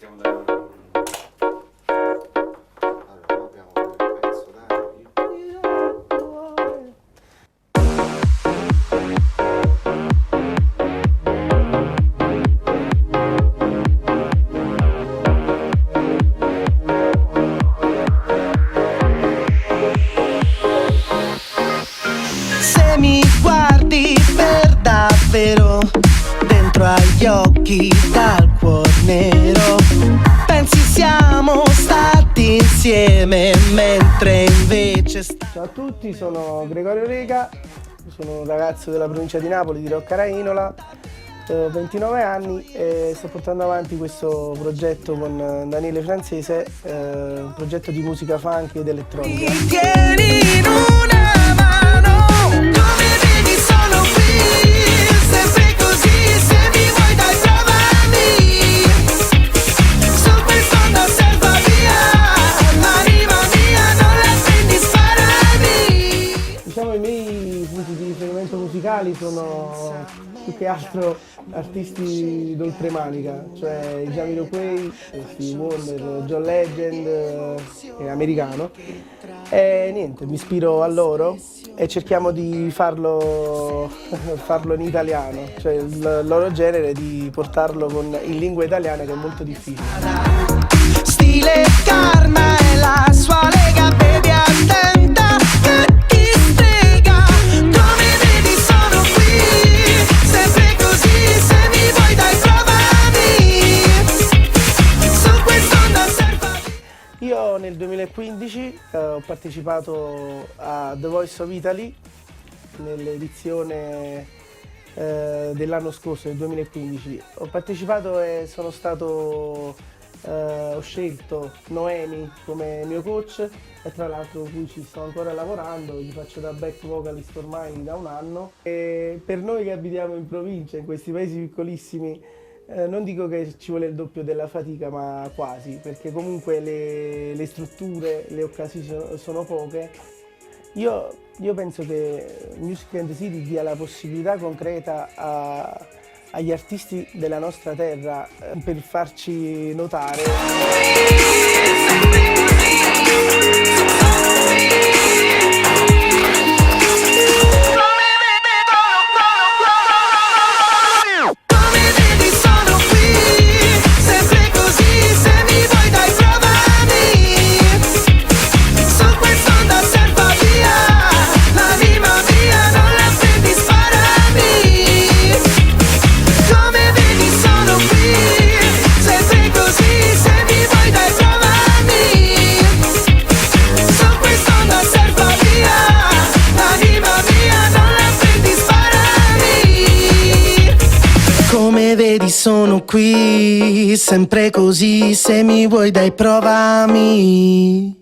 partiamo da... Allora, abbiamo il pezzo, dai. Se mi guardi per davvero, dentro agli occhi dal cuor nero, pensi siamo stati insieme mentre invece Ciao a tutti, sono Gregorio Rega, sono un ragazzo della provincia di Napoli, di Roccarainola, ho 29 anni e sto portando avanti questo progetto con Daniele Francese, un progetto di musica funk ed elettronica. mi tieni in una mano, come vedi sono qui, sempre così, se mi vuoi dai trovami, su quest'onda serva via, l'anima mia non la prendi, sparami. Diciamo i miei punti di riferimento musicali sono più che altro artisti d'oltremanica, cioè i Jamiroquai, Stevie Wonder, John Legend, americano. E niente, mi ispiro a loro e cerchiamo di farlo in italiano, cioè il loro genere, di portarlo in lingua italiana, che è molto difficile. Stile Karma e la sua lega, baby attenta che ti strega, come vedi sono qui, sempre così, se mi vuoi dai trovami, su quest'onda serva. Io nel 2015 ho partecipato a The Voice of Italy nell'edizione dell'anno scorso, del 2015. Ho partecipato e ho scelto Noemi come mio coach e tra l'altro con cui ci sto ancora lavorando, gli faccio da back vocalist ormai da un anno. E per noi che abitiamo in provincia, in questi paesi piccolissimi, non dico che ci vuole il doppio della fatica, ma quasi, perché comunque le strutture, le occasioni sono poche. Io penso che Music and the City dia la possibilità concreta agli artisti della nostra terra per farci notare. Come vedi sono qui, sempre così, se mi vuoi dai trovami, su quest'onda serva via, l'anima mia non la prendi, sparami. Come vedi sono qui, sempre così, se mi vuoi dai trovami, su quest'onda serva via, l'anima mia non la prendi, sparami. Come vedi sono qui, sempre così, se mi vuoi dai provami.